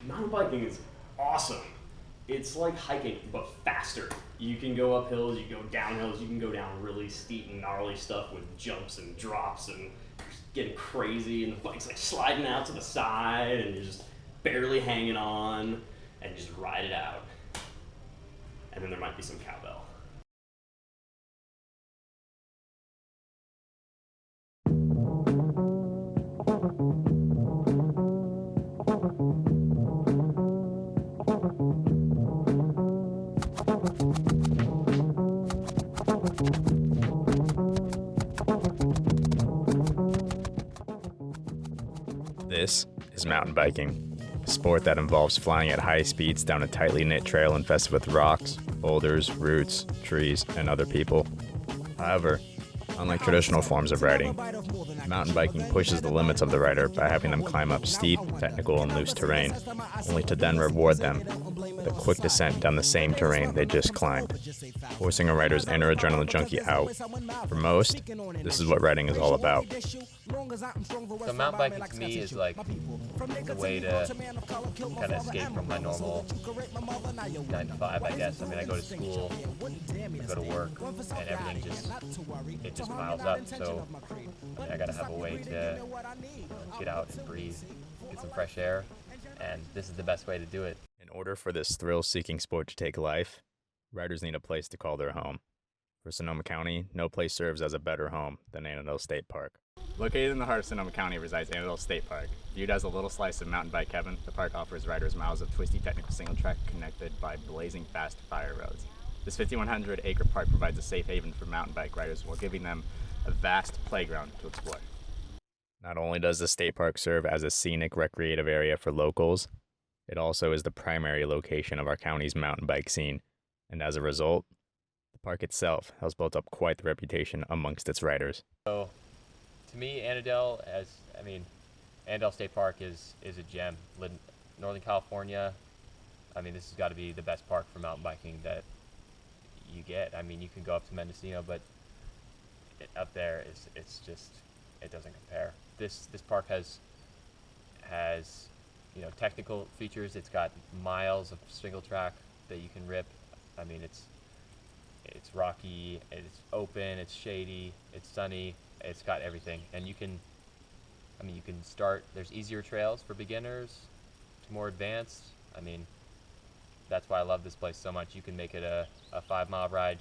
Mountain biking is awesome. It's like hiking, but faster. You can go up hills, you can go down hills, you can go down really steep and gnarly stuff with jumps and drops and just getting crazy, and the bike's like sliding out to the side and you're just barely hanging on and you just ride it out. And then there might be some cowbell. This is mountain biking, a sport that involves flying at high speeds down a tightly knit trail infested with rocks, boulders, roots, trees, and other people. However, unlike traditional forms of riding, mountain biking pushes the limits of the rider by having them climb up steep, technical, and loose terrain, only to then reward them with a quick descent down the same terrain they just climbed, forcing a rider's inner adrenaline junkie out. For most, this is what riding is all about. So mountain biking to me is like a way to kind of escape from my normal 9 to 5, I guess. I mean, I go to school, I go to work, and everything just piles up. So I gotta have a way to get out and breathe, get some fresh air, and this is the best way to do it. In order for this thrill-seeking sport to take life, riders need a place to call their home. For Sonoma County, no place serves as a better home than Annandale State Park. Located in the heart of Sonoma County resides Annandale State Park. Viewed as a little slice of mountain bike heaven, the park offers riders miles of twisty technical single track connected by blazing fast fire roads. This 5,100-acre park provides a safe haven for mountain bike riders while giving them a vast playground to explore. Not only does the state park serve as a scenic recreative area for locals, it also is the primary location of our county's mountain bike scene, and as a result, the park itself has built up quite the reputation amongst its riders. So, to me, Annandale State Park is a gem. Northern California, I mean, this has got to be the best park for mountain biking that you get. I mean, you can go up to Mendocino, but up there it's just, it doesn't compare. This park has technical features. It's got miles of single track that you can rip. I mean, it's rocky, it's open, it's shady, it's sunny. It's got everything, and you can start, there's easier trails for beginners to more advanced. I mean, that's why I love this place so much. You can make it a 5-mile ride,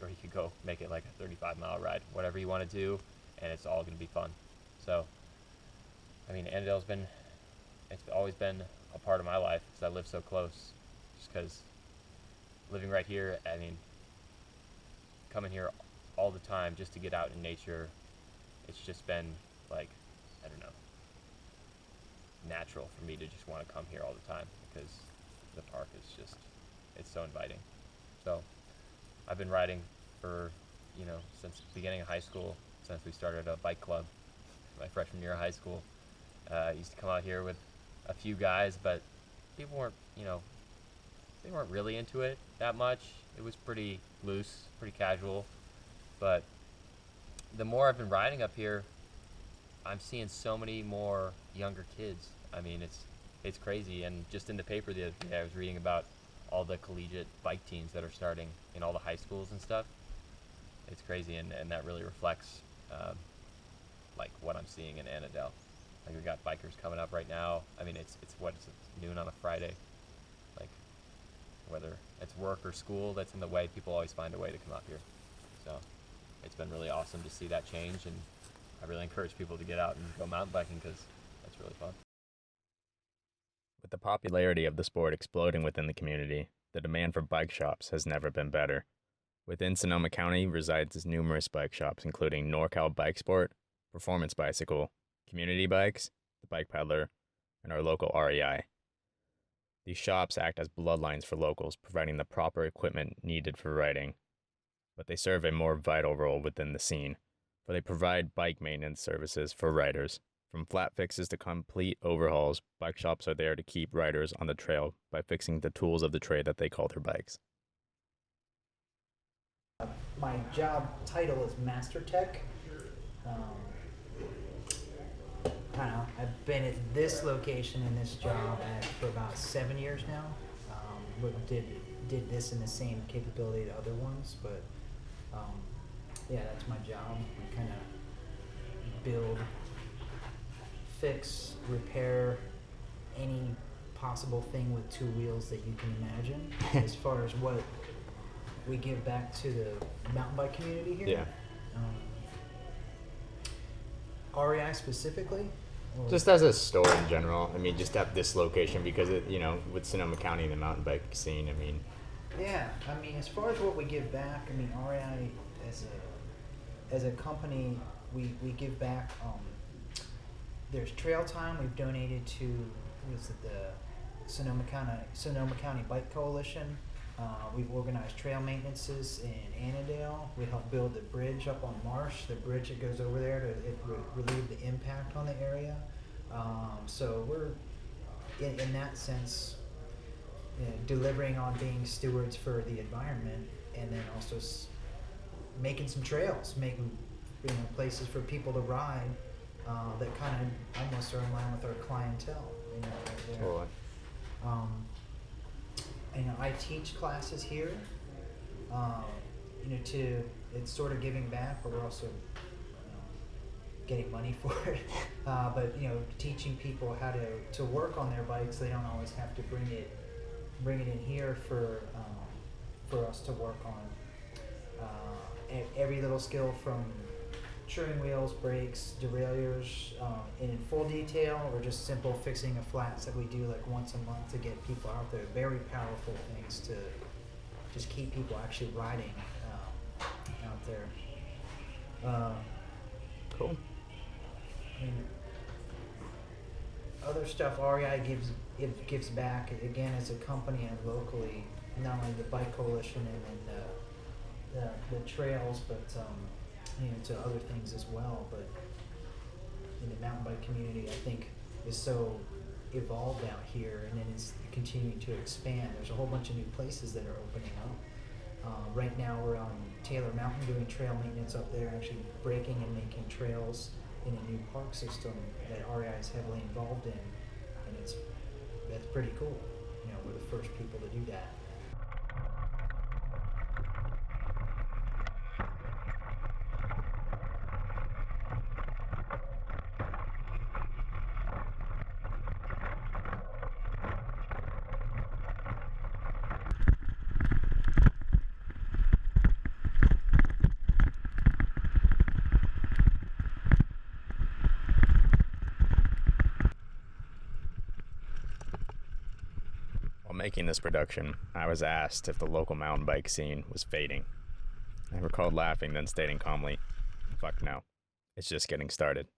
or you could go make it like a 35-mile ride, whatever you want to do, and it's all going to be fun. So, I mean, Annandale's it's always been a part of my life because I live so close, just because living right here, I mean, coming here all the time just to get out in nature, it's just been like, I don't know, natural for me to just want to come here all the time because the park is just, it's so inviting. So I've been riding for, since the beginning of high school, since we started a bike club my freshman year of high school. I used to come out here with a few guys, but people weren't, they weren't really into it that much. It was pretty loose, pretty casual. But the more I've been riding up here, I'm seeing so many more younger kids. I mean, it's crazy. And just in the paper the other day, I was reading about all the collegiate bike teams that are starting in all the high schools and stuff. It's crazy, and that really reflects like what I'm seeing in Annandale. Like, we got bikers coming up right now. I mean, it's noon on a Friday. Like, whether it's work or school that's in the way, people always find a way to come up here. So it's been really awesome to see that change, and I really encourage people to get out and go mountain biking because that's really fun. With the popularity of the sport exploding within the community, the demand for bike shops has never been better. Within Sonoma County resides numerous bike shops, including NorCal Bike Sport, Performance Bicycle, Community Bikes, The Bike Peddler, and our local REI. These shops act as bloodlines for locals, providing the proper equipment needed for riding. But they serve a more vital role within the scene, for they provide bike maintenance services for riders. From flat fixes to complete overhauls, bike shops are there to keep riders on the trail by fixing the tools of the trade that they call their bikes. My job title is Master Tech. I don't know, I've been at this location in this job at about 7 years now. But did this in the same capability to other ones, but yeah, that's my job. I kind of build, fix, repair any possible thing with two wheels that you can imagine. As far as what we give back to the mountain bike community here. Yeah. REI specifically? Or Just as a store in general. I mean, just at this location because it, with Sonoma County and the mountain bike scene. I mean. Yeah, I mean, as far as what we give back, I mean, REI as a company, we give back. There's trail time. We've donated to the Sonoma County Bike Coalition. We've organized trail maintenances in Annandale. We helped build the bridge up on Marsh, the bridge that goes over there to relieve the impact on the area. So we're, in that sense, delivering on being stewards for the environment, and then also making some trails, making places for people to ride that kind of almost are in line with our clientele. Right there. Totally. I teach classes here. It's sort of giving back, but we're also getting money for it. But teaching people how to work on their bikes. They don't always have to bring it in here for us to work on. Every little skill from trimming wheels, brakes, derailleurs, in full detail, or just simple fixing of flats that we do like once a month to get people out there. Very powerful things to just keep people actually riding out there. Cool. I mean, other stuff REI gives back again as a company and locally, not only the bike coalition and the trails, but to other things as well. But in the mountain bike community, I think is so evolved out here, and then it's continuing to expand. There's a whole bunch of new places that are opening up. Right now we're on Taylor Mountain doing trail maintenance up there, actually breaking and making trails in a new park system that REI is heavily involved in, and that's pretty cool. We're the first people to do that. While making this production, I was asked if the local mountain bike scene was fading. I recalled laughing, then stating calmly, "Fuck no. It's just getting started."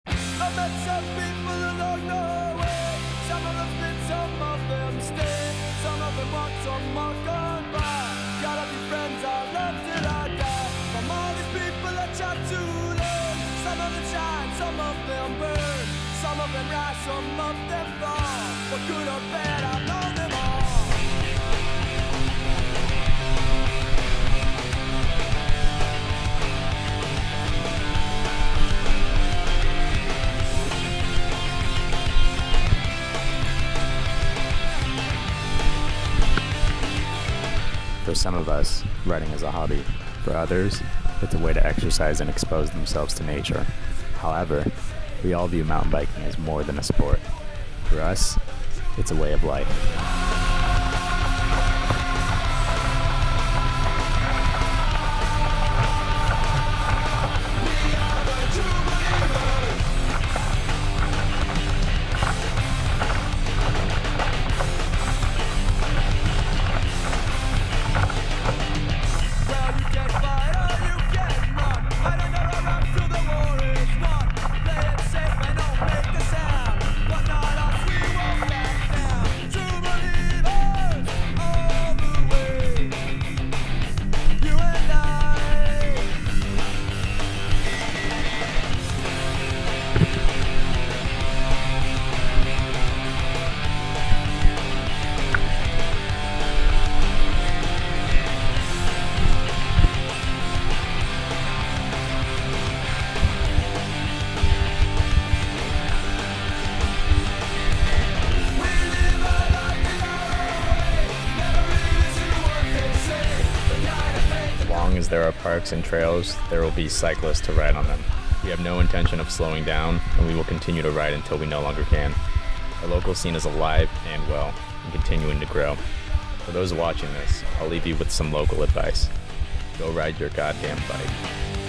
I met some people along the way. Some of them spit, some of them stay. Some of them walk, some walk on by. Gotta be friends, I love till I die. From all these people I try to learn. Some of them shine, some of them burn. Some of them rise, some of them fall. For good or bad, I know them all. For some of us, riding is a hobby. For others, it's a way to exercise and expose themselves to nature. However, we all view mountain biking as more than a sport. For us, it's a way of life. True believers. there are parks and trails, there will be cyclists to ride on them. We have no intention of slowing down, and we will continue to ride until we no longer can. Our local scene is alive and well, and continuing to grow. For those watching this, I'll leave you with some local advice. Go ride your goddamn bike.